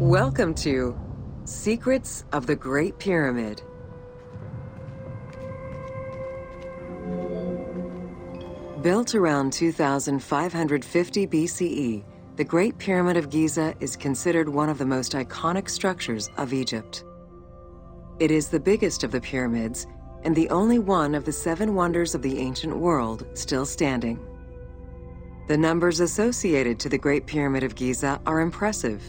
Welcome to Secrets of the Great Pyramid. Built around 2550 BCE, the Great Pyramid of Giza is considered one of the most iconic structures of Egypt. It is the biggest of the pyramids and the only one of the 7 wonders of the ancient world still standing. The numbers associated to the Great Pyramid of Giza are impressive.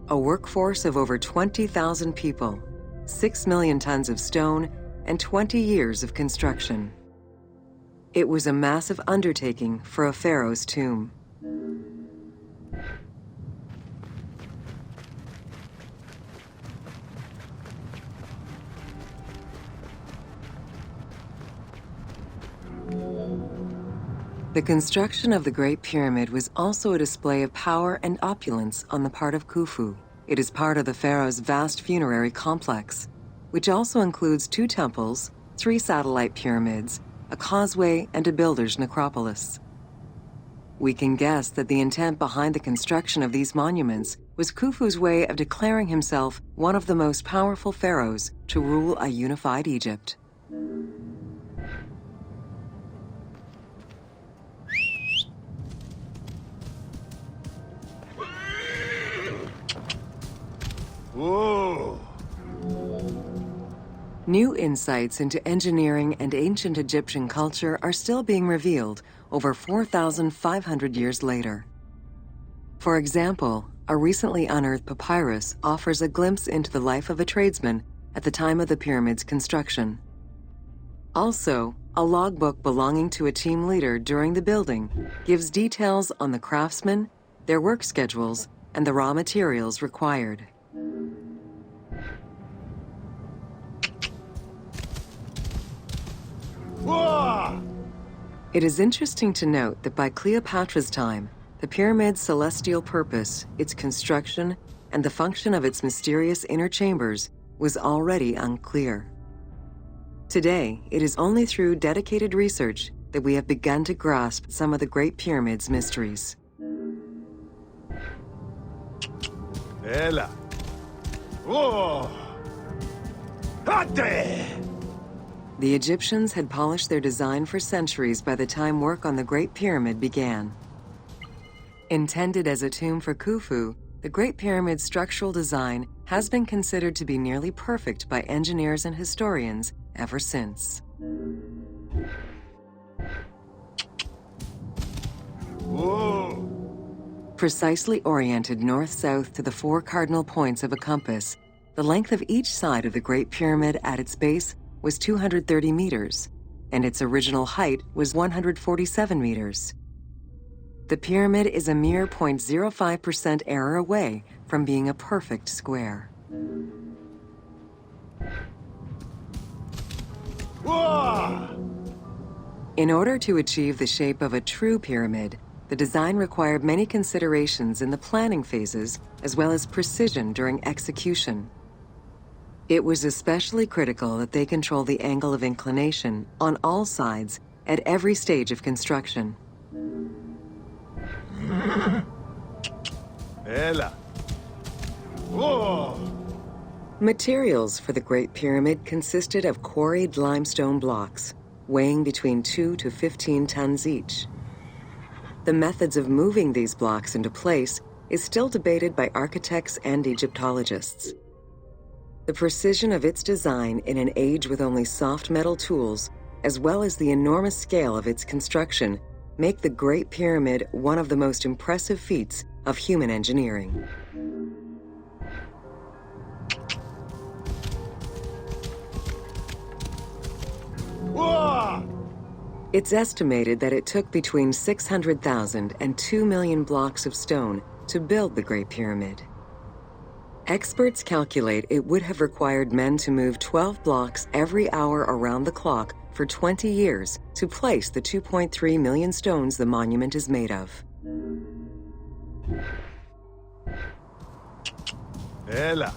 A workforce of over 20,000 people, 6 million tons of stone, and 20 years of construction. It was a massive undertaking for a pharaoh's tomb. The construction of the Great Pyramid was also a display of power and opulence on the part of Khufu. It is part of the pharaoh's vast funerary complex, which also includes 2 temples, 3 satellite pyramids, a causeway, and a builder's necropolis. We can guess that the intent behind the construction of these monuments was Khufu's way of declaring himself one of the most powerful pharaohs to rule a unified Egypt. Whoa! New insights into engineering and ancient Egyptian culture are still being revealed over 4,500 years later. For example, a recently unearthed papyrus offers a glimpse into the life of a tradesman at the time of the pyramid's construction. Also, a logbook belonging to a team leader during the building gives details on the craftsmen, their work schedules, and the raw materials required. It is interesting to note that by Cleopatra's time, the pyramid's celestial purpose, its construction, and the function of its mysterious inner chambers was already unclear. Today, it is only through dedicated research that we have begun to grasp some of the Great Pyramid's mysteries. Ela. Whoa! Ate! The Egyptians had polished their design for centuries by the time work on the Great Pyramid began. Intended as a tomb for Khufu, the Great Pyramid's structural design has been considered to be nearly perfect by engineers and historians ever since. Whoa! Precisely oriented north-south to the 4 cardinal points of a compass, the length of each side of the Great Pyramid at its base was 230 meters, and its original height was 147 meters. The pyramid is a mere 0.05% error away from being a perfect square. Whoa! In order to achieve the shape of a true pyramid, the design required many considerations in the planning phases as well as precision during execution. It was especially critical that they control the angle of inclination on all sides at every stage of construction. Ela. Whoa! Materials for the Great Pyramid consisted of quarried limestone blocks, weighing between 2 to 15 tons each. The methods of moving these blocks into place is still debated by architects and Egyptologists. The precision of its design in an age with only soft metal tools, as well as the enormous scale of its construction, make the Great Pyramid one of the most impressive feats of human engineering. Whoa! It's estimated that it took between 600,000 and 2 million blocks of stone to build the Great Pyramid. Experts calculate it would have required men to move 12 blocks every hour around the clock for 20 years to place the 2.3 million stones the monument is made of. Ela.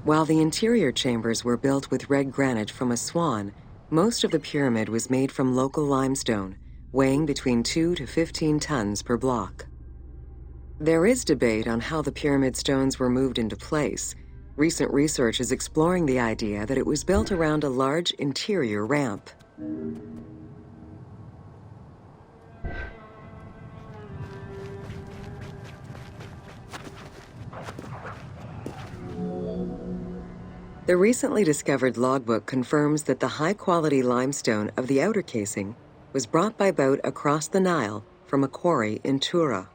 While the interior chambers were built with red granite from Aswan, most of the pyramid was made from local limestone, weighing between 2 to 15 tons per block. There is debate on how the pyramid stones were moved into place. Recent research is exploring the idea that it was built around a large interior ramp. The recently discovered logbook confirms that the high-quality limestone of the outer casing was brought by boat across the Nile from a quarry in Tura.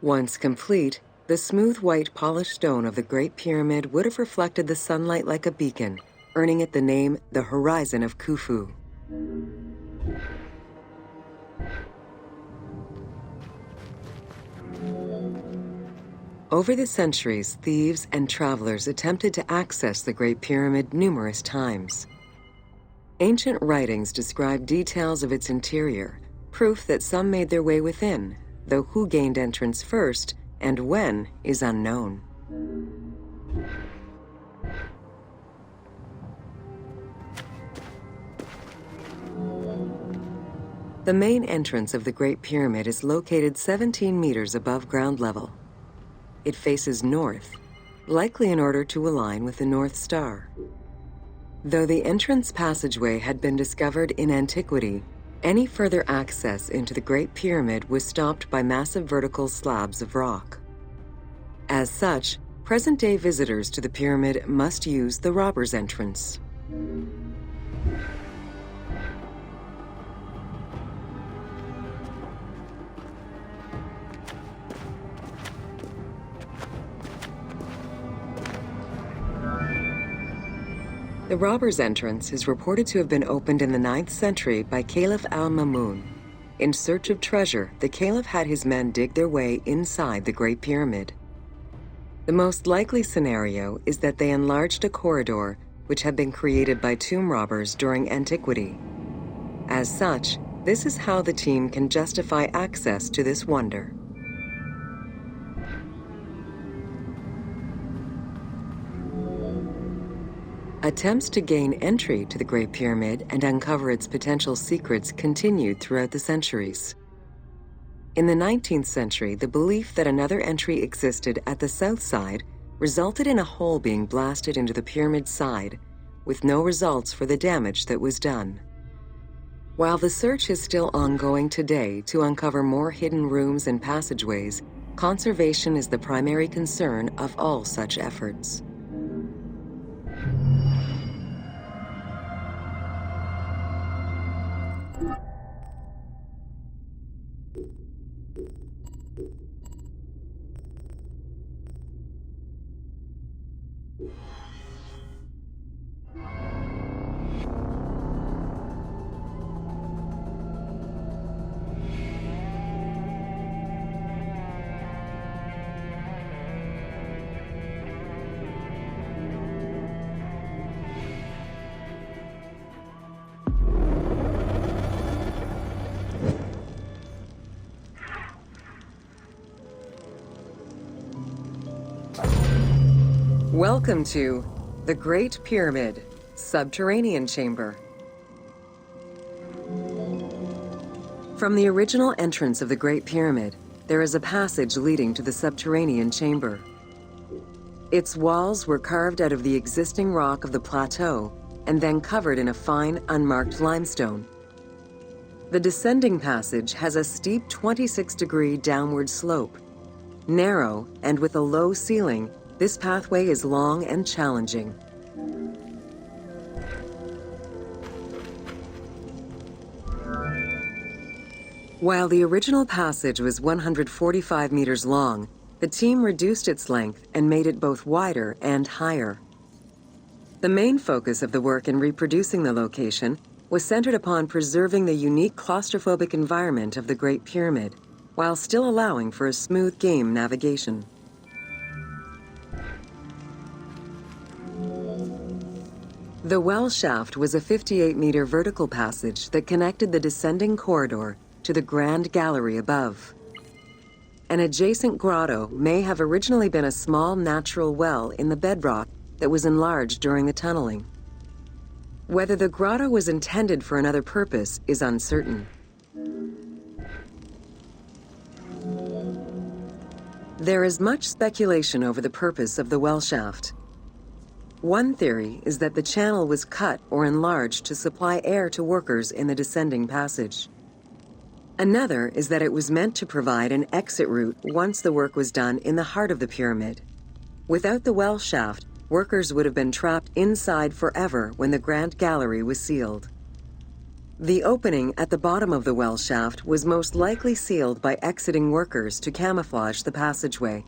Once complete, the smooth white polished stone of the Great Pyramid would have reflected the sunlight like a beacon, earning it the name the Horizon of Khufu. Over the centuries, thieves and travelers attempted to access the Great Pyramid numerous times. Ancient writings describe details of its interior, proof that some made their way within, though who gained entrance first and when is unknown. The main entrance of the Great Pyramid is located 17 meters above ground level. It faces north, likely in order to align with the North Star. Though the entrance passageway had been discovered in antiquity, any further access into the Great Pyramid was stopped by massive vertical slabs of rock. As such, present-day visitors to the pyramid must use the robber's entrance. The robber's entrance is reported to have been opened in the 9th century by Caliph al-Mamun. In search of treasure, the Caliph had his men dig their way inside the Great Pyramid. The most likely scenario is that they enlarged a corridor which had been created by tomb robbers during antiquity. As such, this is how the team can justify access to this wonder. Attempts to gain entry to the Great Pyramid and uncover its potential secrets continued throughout the centuries. In the 19th century, the belief that another entry existed at the south side resulted in a hole being blasted into the pyramid's side, with no results for the damage that was done. While the search is still ongoing today to uncover more hidden rooms and passageways, conservation is the primary concern of all such efforts. Welcome to the Great Pyramid, Subterranean Chamber. From the original entrance of the Great Pyramid, there is a passage leading to the Subterranean Chamber. Its walls were carved out of the existing rock of the plateau and then covered in a fine, unmarked limestone. The descending passage has a steep 26-degree downward slope. Narrow and with a low ceiling, this pathway is long and challenging. While the original passage was 145 meters long, the team reduced its length and made it both wider and higher. The main focus of the work in reproducing the location was centered upon preserving the unique claustrophobic environment of the Great Pyramid, while still allowing for a smooth game navigation. The well shaft was a 58-meter vertical passage that connected the descending corridor to the grand gallery above. An adjacent grotto may have originally been a small natural well in the bedrock that was enlarged during the tunneling. Whether the grotto was intended for another purpose is uncertain. There is much speculation over the purpose of the well shaft. One theory is that the channel was cut or enlarged to supply air to workers in the descending passage. Another is that it was meant to provide an exit route once the work was done in the heart of the pyramid. Without the well shaft, workers would have been trapped inside forever when the Grand Gallery was sealed. The opening at the bottom of the well shaft was most likely sealed by exiting workers to camouflage the passageway.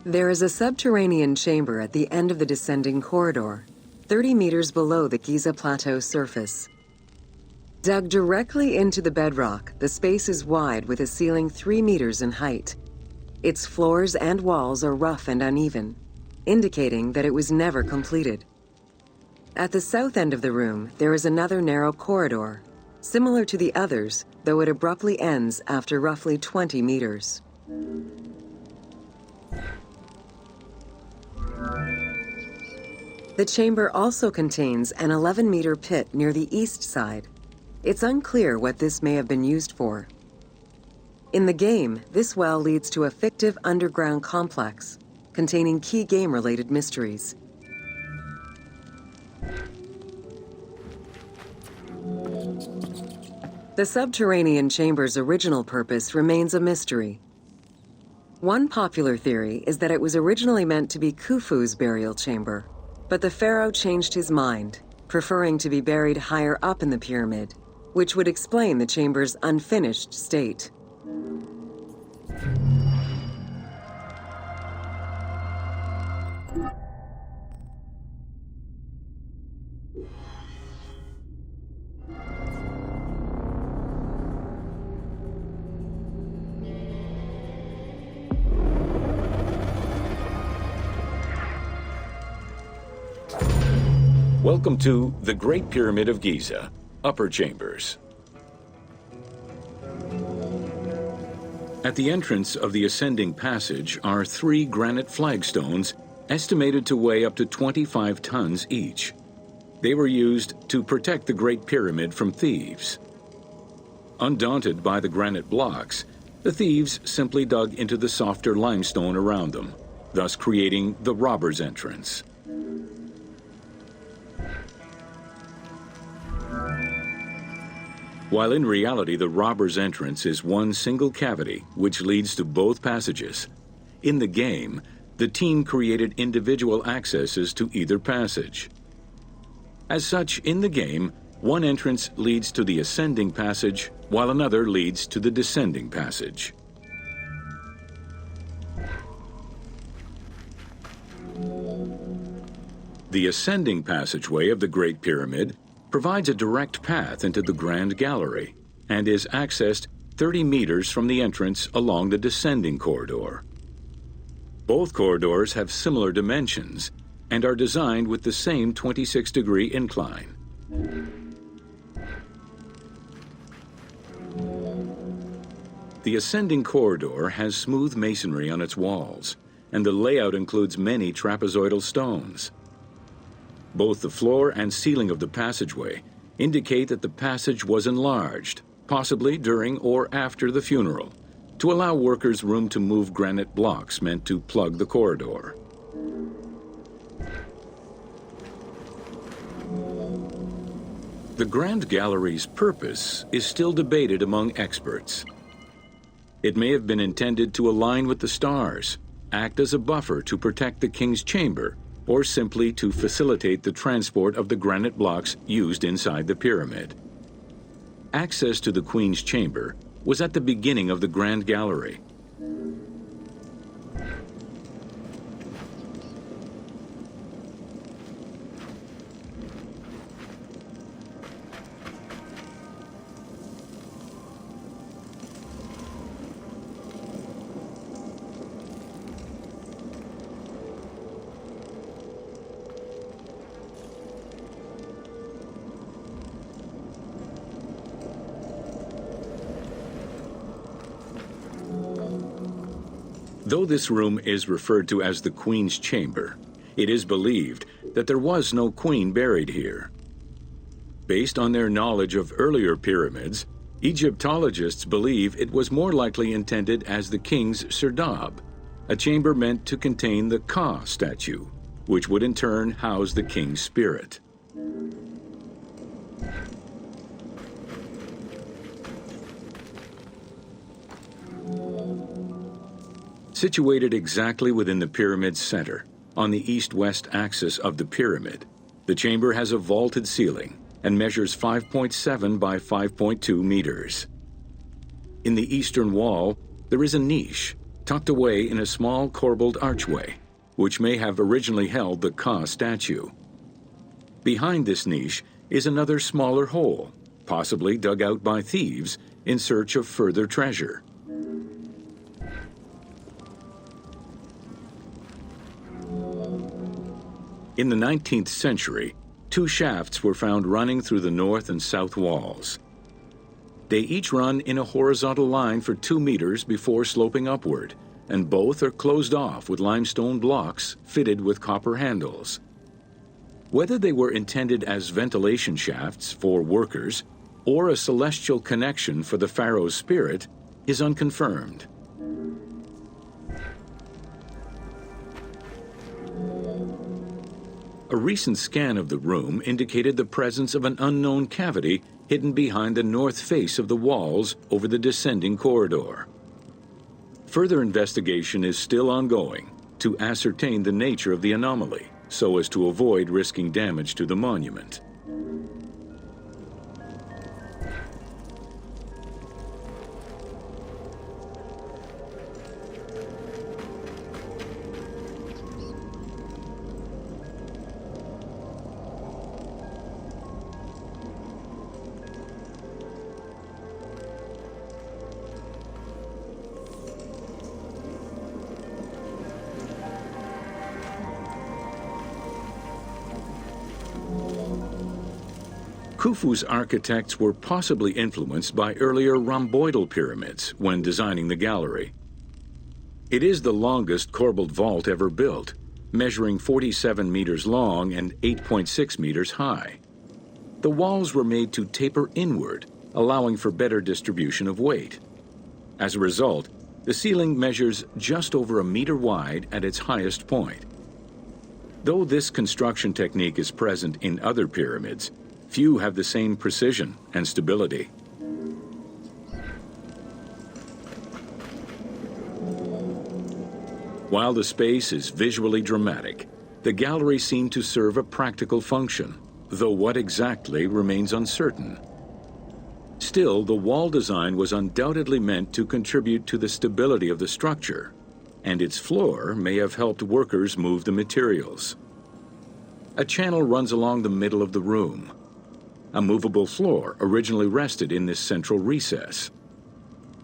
There is a subterranean chamber at the end of the descending corridor, 30 meters below the Giza Plateau surface. Dug directly into the bedrock, the space is wide with a ceiling 3 meters in height. Its floors and walls are rough and uneven, indicating that it was never completed. At the south end of the room, there is another narrow corridor, similar to the others, though it abruptly ends after roughly 20 meters. The chamber also contains an 11-meter pit near the east side. It's unclear what this may have been used for. In the game, this well leads to a fictive underground complex containing key game-related mysteries. The Subterranean Chamber's original purpose remains a mystery. One popular theory is that it was originally meant to be Khufu's burial chamber, but the pharaoh changed his mind, preferring to be buried higher up in the pyramid, which would explain the chamber's unfinished state. Welcome to the Great Pyramid of Giza, Upper Chambers. At the entrance of the ascending passage are 3 granite flagstones estimated to weigh up to 25 tons each. They were used to protect the Great Pyramid from thieves. Undaunted by the granite blocks, the thieves simply dug into the softer limestone around them, thus creating the robber's entrance. While in reality the robber's entrance is one single cavity which leads to both passages, in the game, the team created individual accesses to either passage. As such, in the game, one entrance leads to the ascending passage, while another leads to the descending passage. The ascending passageway of the Great Pyramid provides a direct path into the Grand Gallery and is accessed 30 meters from the entrance along the descending corridor. Both corridors have similar dimensions and are designed with the same 26-degree incline. The ascending corridor has smooth masonry on its walls, and the layout includes many trapezoidal stones. Both the floor and ceiling of the passageway indicate that the passage was enlarged, possibly during or after the funeral, to allow workers room to move granite blocks meant to plug the corridor. The Grand Gallery's purpose is still debated among experts. It may have been intended to align with the stars, act as a buffer to protect the king's chamber, or simply to facilitate the transport of the granite blocks used inside the pyramid. Access to the Queen's chamber was at the beginning of the Grand Gallery. Though this room is referred to as the Queen's Chamber, it is believed that there was no queen buried here. Based on their knowledge of earlier pyramids, Egyptologists believe it was more likely intended as the king's serdab, a chamber meant to contain the Ka statue, which would in turn house the king's spirit. Situated exactly within the pyramid's center, on the east-west axis of the pyramid, the chamber has a vaulted ceiling and measures 5.7 by 5.2 meters. In the eastern wall, there is a niche tucked away in a small corbelled archway, which may have originally held the Ka statue. Behind this niche is another smaller hole, possibly dug out by thieves in search of further treasure. In the 19th century, two shafts were found running through the north and south walls. They each run in a horizontal line for 2 meters before sloping upward, and both are closed off with limestone blocks fitted with copper handles. Whether they were intended as ventilation shafts for workers or a celestial connection for the pharaoh's spirit is unconfirmed. A recent scan of the room indicated the presence of an unknown cavity hidden behind the north face of the walls over the descending corridor. Further investigation is still ongoing to ascertain the nature of the anomaly, so as to avoid risking damage to the monument. Khufu's architects were possibly influenced by earlier rhomboidal pyramids when designing the gallery. It is the longest corbelled vault ever built, measuring 47 meters long and 8.6 meters high. The walls were made to taper inward, allowing for better distribution of weight. As a result, the ceiling measures just over 1 meter wide at its highest point. Though this construction technique is present in other pyramids, few have the same precision and stability. While the space is visually dramatic, the gallery seemed to serve a practical function, though what exactly remains uncertain. Still, the wall design was undoubtedly meant to contribute to the stability of the structure, and its floor may have helped workers move the materials. A channel runs along the middle of the room. A movable floor originally rested in this central recess.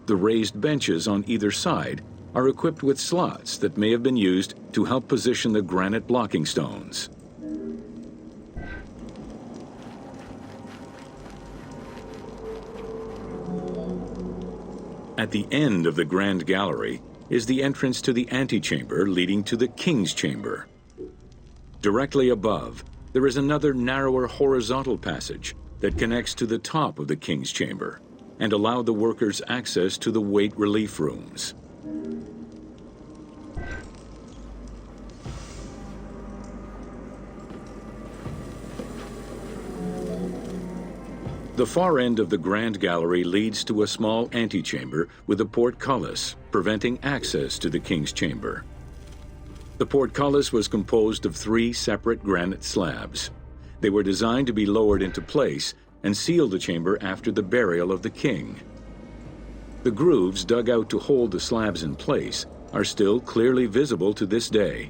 The raised benches on either side are equipped with slots that may have been used to help position the granite blocking stones. At the end of the Grand Gallery is the entrance to the antechamber leading to the King's Chamber. Directly above, there is another narrower horizontal passage that connects to the top of the King's Chamber and allowed the workers access to the weight relief rooms. The far end of the Grand Gallery leads to a small antechamber with a portcullis, preventing access to the King's Chamber. The portcullis was composed of 3 separate granite slabs. They were designed to be lowered into place and seal the chamber after the burial of the king. The grooves dug out to hold the slabs in place are still clearly visible to this day.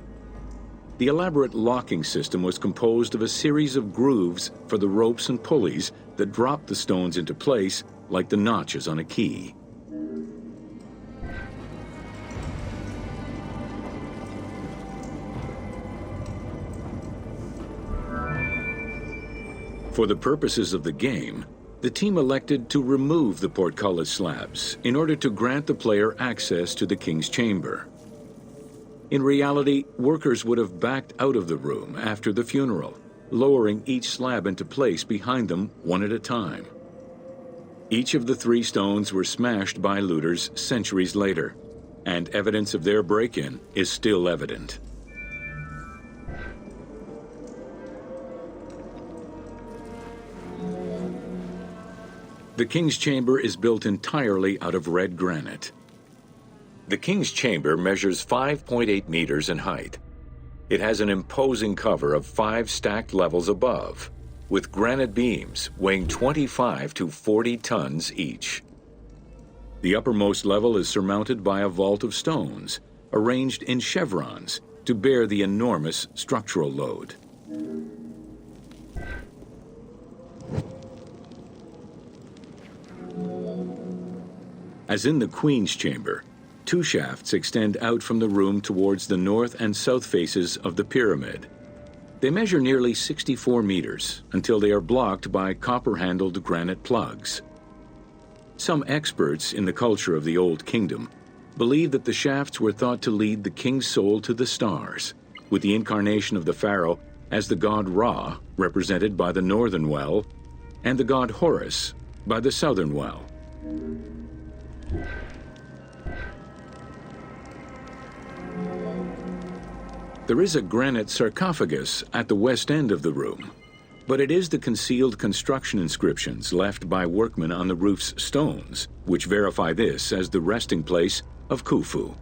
The elaborate locking system was composed of a series of grooves for the ropes and pulleys that dropped the stones into place like the notches on a key. For the purposes of the game, the team elected to remove the portcullis slabs in order to grant the player access to the King's Chamber. In reality, workers would have backed out of the room after the funeral, lowering each slab into place behind them one at a time. Each of the 3 stones were smashed by looters centuries later, and evidence of their break-in is still evident. The King's Chamber is built entirely out of red granite. The King's Chamber measures 5.8 meters in height. It has an imposing cover of 5 stacked levels above, with granite beams weighing 25 to 40 tons each. The uppermost level is surmounted by a vault of stones, arranged in chevrons to bear the enormous structural load. As in the Queen's Chamber, 2 shafts extend out from the room towards the north and south faces of the pyramid. They measure nearly 64 meters until they are blocked by copper-handled granite plugs. Some experts in the culture of the Old Kingdom believe that the shafts were thought to lead the king's soul to the stars, with the incarnation of the pharaoh as the god Ra, represented by the northern well, and the god Horus by the southern well. There is a granite sarcophagus at the west end of the room, but it is the concealed construction inscriptions left by workmen on the roof's stones which verify this as the resting place of Khufu.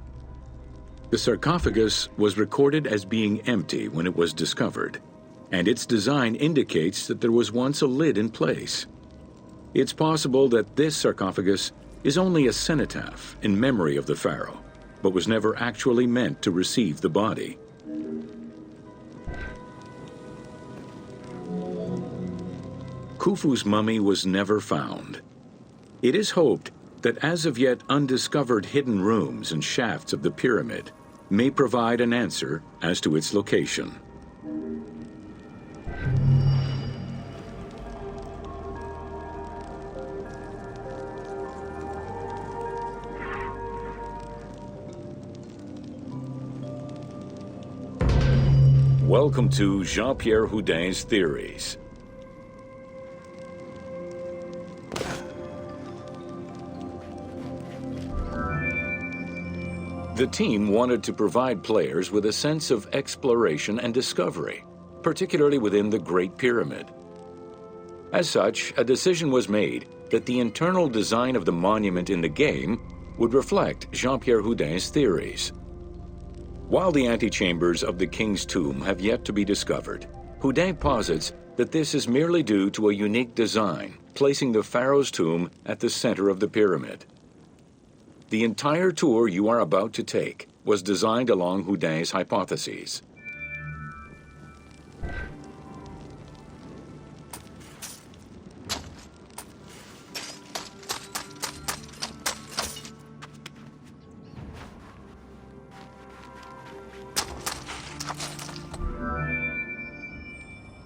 The sarcophagus was recorded as being empty when it was discovered, and its design indicates that there was once a lid in place. It's possible that this sarcophagus is only a cenotaph in memory of the pharaoh, but was never actually meant to receive the body. Khufu's mummy was never found. It is hoped that as of yet undiscovered hidden rooms and shafts of the pyramid may provide an answer as to its location. Welcome to Jean-Pierre Houdin's Theories. The team wanted to provide players with a sense of exploration and discovery, particularly within the Great Pyramid. As such, a decision was made that the internal design of the monument in the game would reflect Jean-Pierre Houdin's theories. While the antechambers of the King's Tomb have yet to be discovered, Houdin posits that this is merely due to a unique design, placing the pharaoh's tomb at the center of the pyramid. The entire tour you are about to take was designed along Houdin's hypotheses.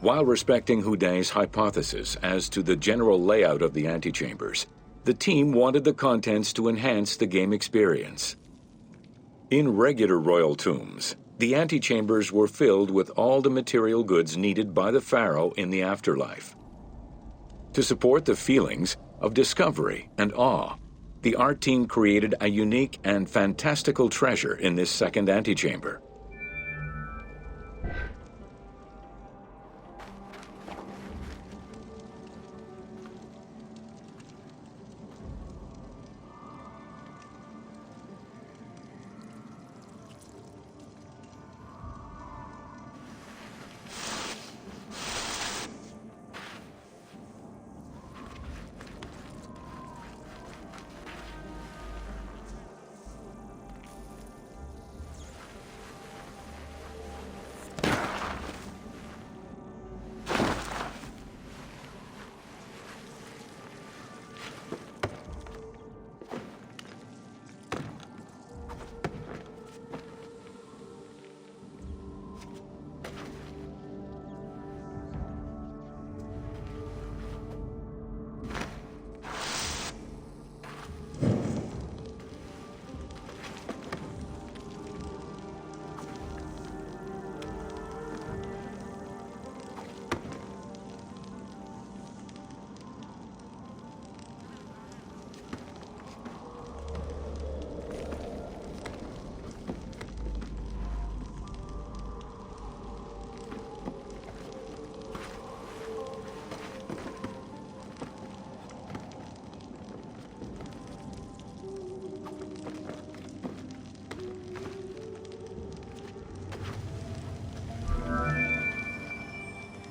While respecting Houdin's hypothesis as to the general layout of the antechambers, the team wanted the contents to enhance the game experience. In regular royal tombs, the antechambers were filled with all the material goods needed by the pharaoh in the afterlife. To support the feelings of discovery and awe, the art team created a unique and fantastical treasure in this second antechamber.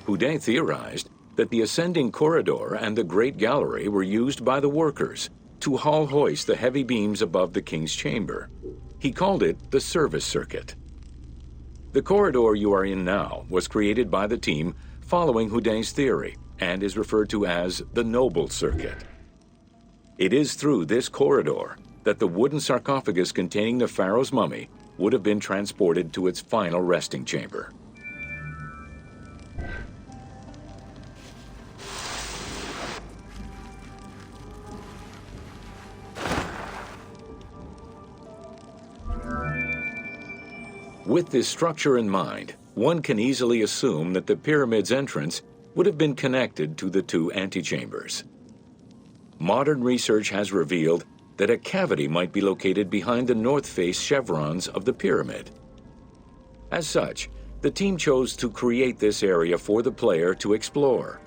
Houdet theorized that the ascending corridor and the Great Gallery were used by the workers to haul hoist the heavy beams above the king's chamber. He called it the service circuit. The corridor you are in now was created by the team following Houdet's theory and is referred to as the Noble Circuit. It is through this corridor that the wooden sarcophagus containing the pharaoh's mummy would have been transported to its final resting chamber. With this structure in mind, one can easily assume that the pyramid's entrance would have been connected to the two antechambers. Modern research has revealed that a cavity might be located behind the north face chevrons of the pyramid. As such, the team chose to create this area for the player to explore.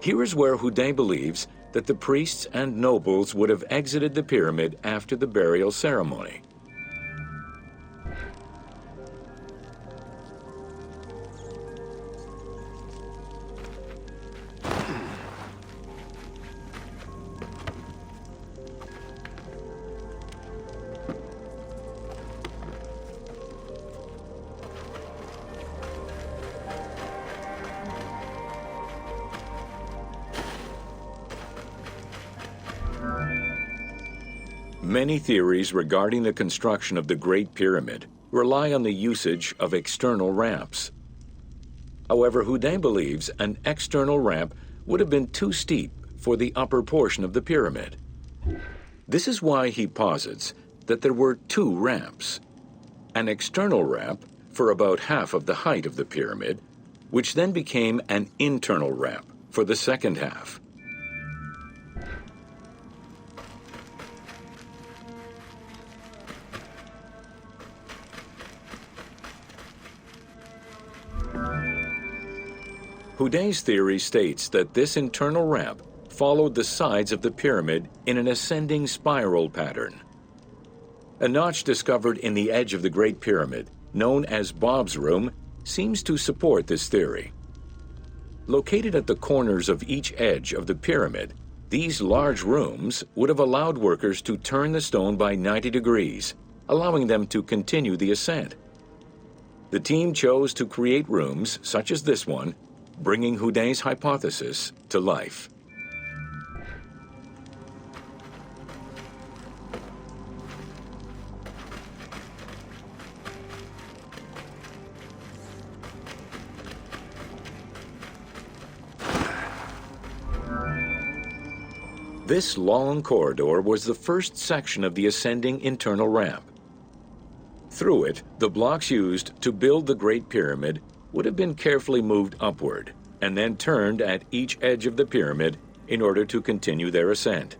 Here is where Houdet believes that the priests and nobles would have exited the pyramid after the burial ceremony. Many theories regarding the construction of the Great Pyramid rely on the usage of external ramps. However, Houdet believes an external ramp would have been too steep for the upper portion of the pyramid. This is why he posits that there were two ramps. An external ramp for about half of the height of the pyramid, which then became an internal ramp for the second half. Houdet's theory states that this internal ramp followed the sides of the pyramid in an ascending spiral pattern. A notch discovered in the edge of the Great Pyramid, known as Bob's Room, seems to support this theory. Located at the corners of each edge of the pyramid, these large rooms would have allowed workers to turn the stone by 90 degrees, allowing them to continue the ascent. The team chose to create rooms such as this one, bringing Houdet's hypothesis to life. This long corridor was the first section of the ascending internal ramp. Through it, the blocks used to build the Great Pyramid would have been carefully moved upward and then turned at each edge of the pyramid in order to continue their ascent.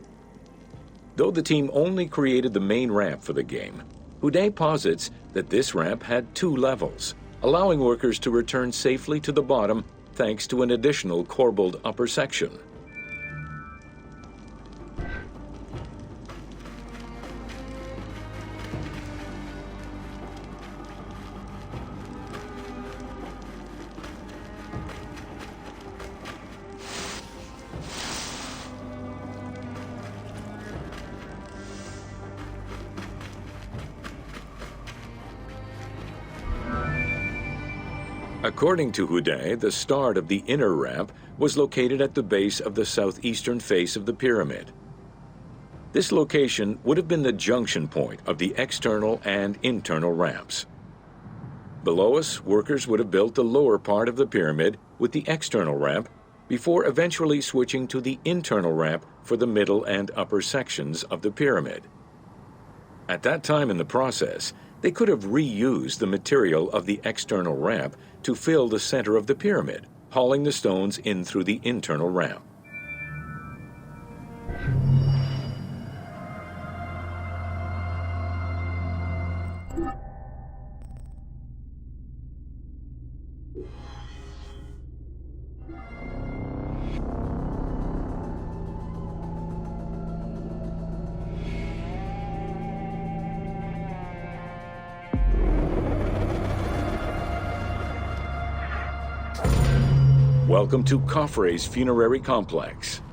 Though the team only created the main ramp for the game, Houdet posits that this ramp had two levels, allowing workers to return safely to the bottom thanks to an additional corbelled upper section. According to Houdet, the start of the inner ramp was located at the base of the southeastern face of the pyramid. This location would have been the junction point of the external and internal ramps. Below us, workers would have built the lower part of the pyramid with the external ramp before eventually switching to the internal ramp for the middle and upper sections of the pyramid. At that time in the process, they could have reused the material of the external ramp to fill the center of the pyramid, hauling the stones in through the internal ramp. Welcome to Coffrey's Funerary Complex.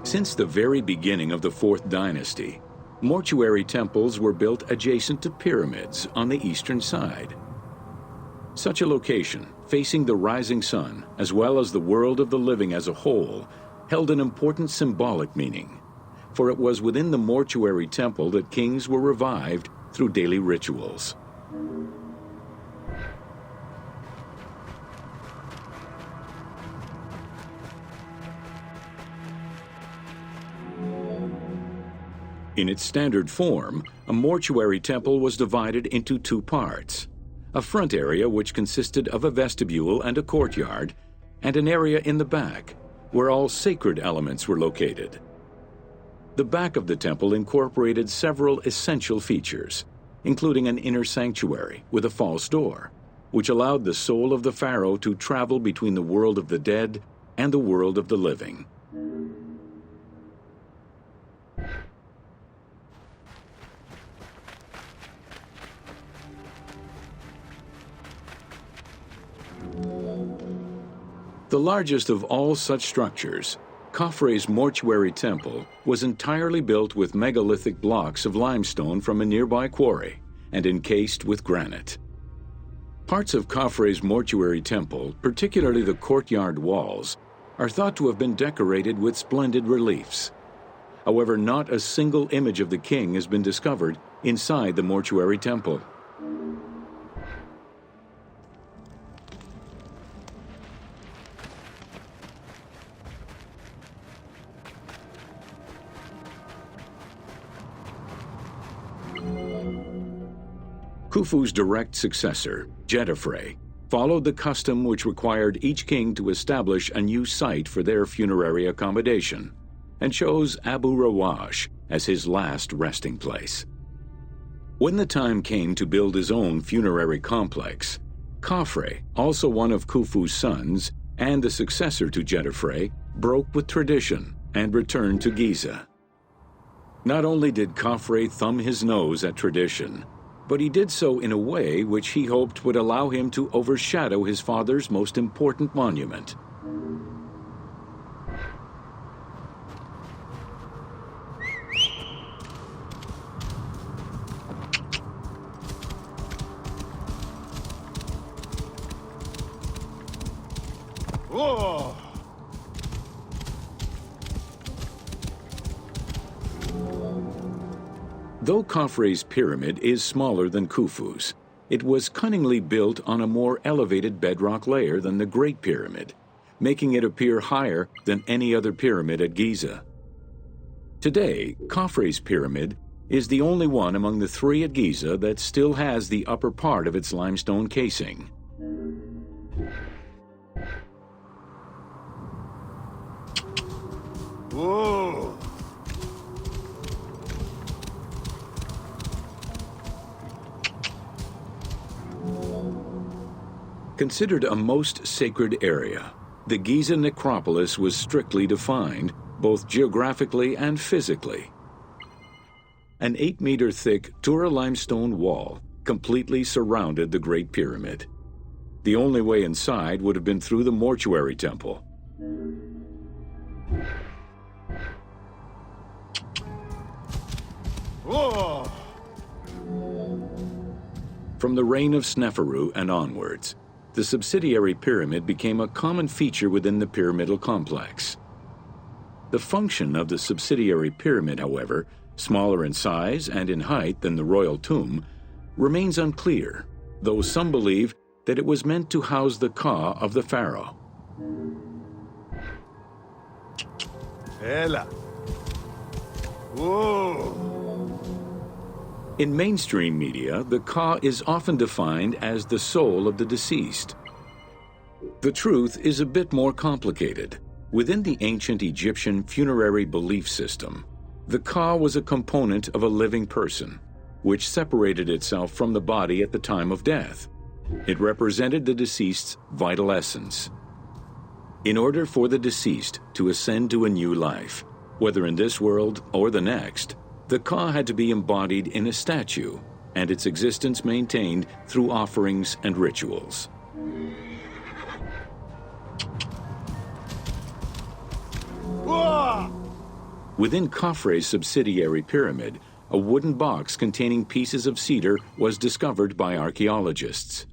Since the very beginning of the 4th dynasty, mortuary temples were built adjacent to pyramids on the eastern side. Such a location, facing the rising sun, as well as the world of the living as a whole, held an important symbolic meaning, for it was within the mortuary temple that kings were revived through daily rituals. In its standard form, a mortuary temple was divided into 2 parts: a front area which consisted of a vestibule and a courtyard, and an area in the back, where all sacred elements were located. The back of the temple incorporated several essential features, including an inner sanctuary with a false door, which allowed the soul of the pharaoh to travel between the world of the dead and the world of the living. The largest of all such structures, Coffrey's Mortuary Temple was entirely built with megalithic blocks of limestone from a nearby quarry and encased with granite. Parts of Coffrey's Mortuary Temple, particularly the courtyard walls, are thought to have been decorated with splendid reliefs. However, not a single image of the king has been discovered inside the Mortuary Temple. Khufu's direct successor, Jedefre, followed the custom which required each king to establish a new site for their funerary accommodation, and chose Abu Rawash as his last resting place. When the time came to build his own funerary complex, Coffrey, also one of Khufu's sons and the successor to Jedefre, broke with tradition and returned to Giza. Not only did Coffrey thumb his nose at tradition, but he did so in a way which he hoped would allow him to overshadow his father's most important monument. Whoa! Though Coffrey's pyramid is smaller than Khufu's, it was cunningly built on a more elevated bedrock layer than the Great Pyramid, making it appear higher than any other pyramid at Giza. Today, Coffrey's pyramid is the only one among the 3 at Giza that still has the upper part of its limestone casing. Whoa! Considered a most sacred area, the Giza Necropolis was strictly defined, both geographically and physically. An 8-meter-thick Tura limestone wall completely surrounded the Great Pyramid. The only way inside would have been through the Mortuary Temple. Whoa! From the reign of Sneferu and onwards, the Subsidiary Pyramid became a common feature within the pyramidal complex. The function of the Subsidiary Pyramid, however, smaller in size and in height than the royal tomb, remains unclear, though some believe that it was meant to house the ka of the pharaoh. Ela! Whoa! In mainstream media, the ka is often defined as the soul of the deceased. The truth is a bit more complicated. Within the ancient Egyptian funerary belief system, the ka was a component of a living person, which separated itself from the body at the time of death. It represented the deceased's vital essence. In order for the deceased to ascend to a new life, whether in this world or the next, the ka had to be embodied in a statue, and its existence maintained through offerings and rituals. Whoa! Within Coffrey's Subsidiary Pyramid, a wooden box containing pieces of cedar was discovered by archaeologists.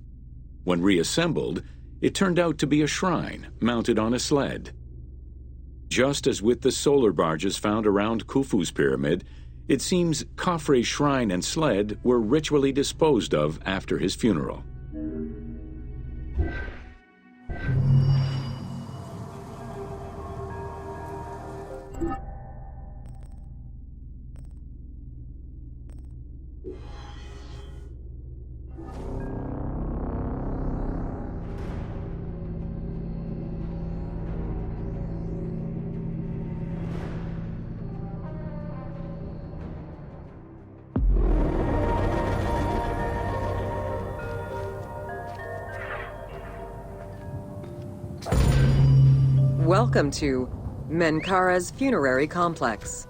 When reassembled, it turned out to be a shrine mounted on a sled. Just as with the solar barges found around Khufu's pyramid, it seems Coffrey's shrine and sled were ritually disposed of after his funeral. Welcome to Menkara's Funerary Complex.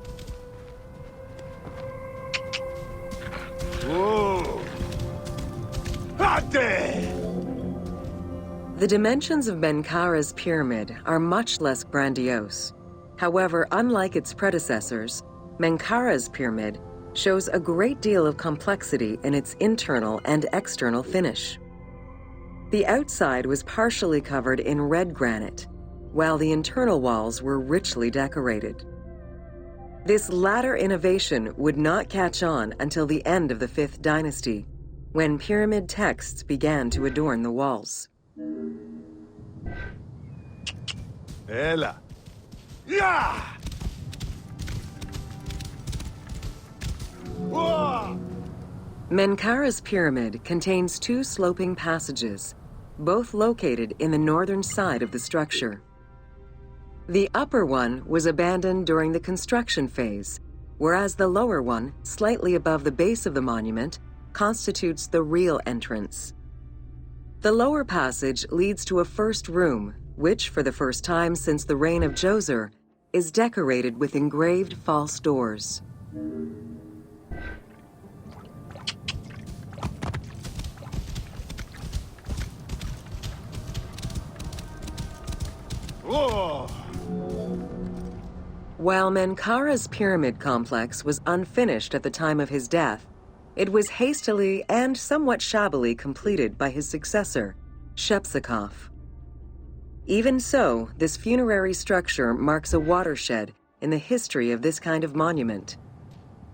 Whoa! Ate! The dimensions of Menkara's pyramid are much less grandiose. However, unlike its predecessors, Menkara's pyramid shows a great deal of complexity in its internal and external finish. The outside was partially covered in red granite, while the internal walls were richly decorated. This latter innovation would not catch on until the end of the 5th dynasty, when pyramid texts began to adorn the walls. Ela! Yeah! Whoa! Menkara's pyramid contains 2 sloping passages, both located in the northern side of the structure. The upper one was abandoned during the construction phase, whereas the lower one, slightly above the base of the monument, constitutes the real entrance. The lower passage leads to a first room, which, for the first time since the reign of Djoser, is decorated with engraved false doors. Whoa! While Menkara's pyramid complex was unfinished at the time of his death, it was hastily and somewhat shabbily completed by his successor, Shepseskaf. Even so, this funerary structure marks a watershed in the history of this kind of monument.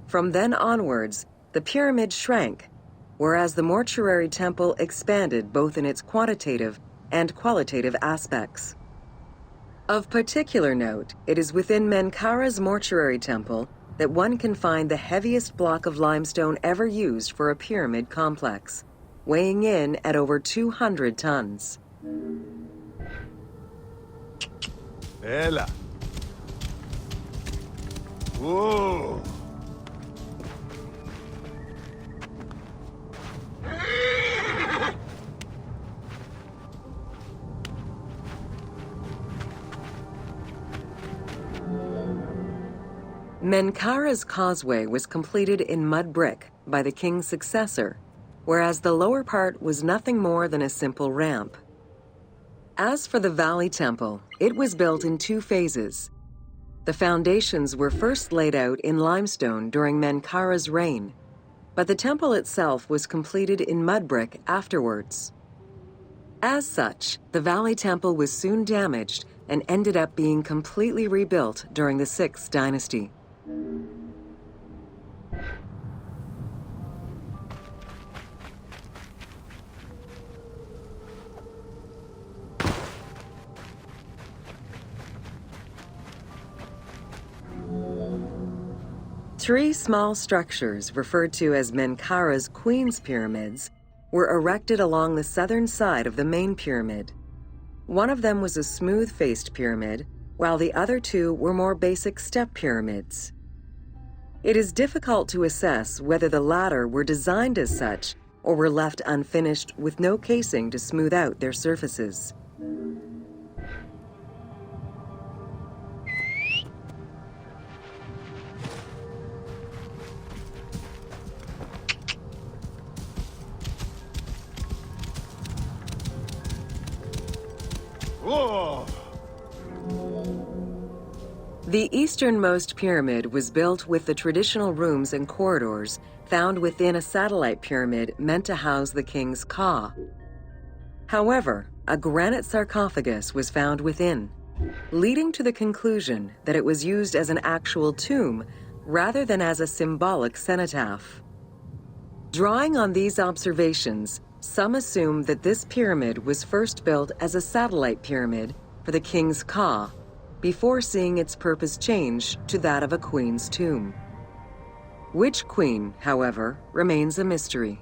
From then onwards, the pyramid shrank, whereas the Mortuary Temple expanded both in its quantitative and qualitative aspects. Of particular note, it is within Menkara's Mortuary Temple that one can find the heaviest block of limestone ever used for a pyramid complex, weighing in at over 200 tons. Ela! Whoa! Menkara's causeway was completed in mud brick by the king's successor, whereas the lower part was nothing more than a simple ramp. As for the Valley Temple, it was built in 2 phases. The foundations were first laid out in limestone during Menkara's reign, but the temple itself was completed in mud brick afterwards. As such, the Valley Temple was soon damaged and ended up being completely rebuilt during the 6th dynasty. Three small structures, referred to as Menkara's Queen's Pyramids, were erected along the southern side of the main pyramid. One of them was a smooth-faced pyramid, while the other 2 were more basic step pyramids. It is difficult to assess whether the latter were designed as such or were left unfinished with no casing to smooth out their surfaces. Oh! The easternmost pyramid was built with the traditional rooms and corridors found within a satellite pyramid meant to house the king's ka. However, a granite sarcophagus was found within, leading to the conclusion that it was used as an actual tomb rather than as a symbolic cenotaph. Drawing on these observations, some assume that this pyramid was first built as a satellite pyramid for the king's ka, before seeing its purpose change to that of a queen's tomb. Which queen, however, remains a mystery.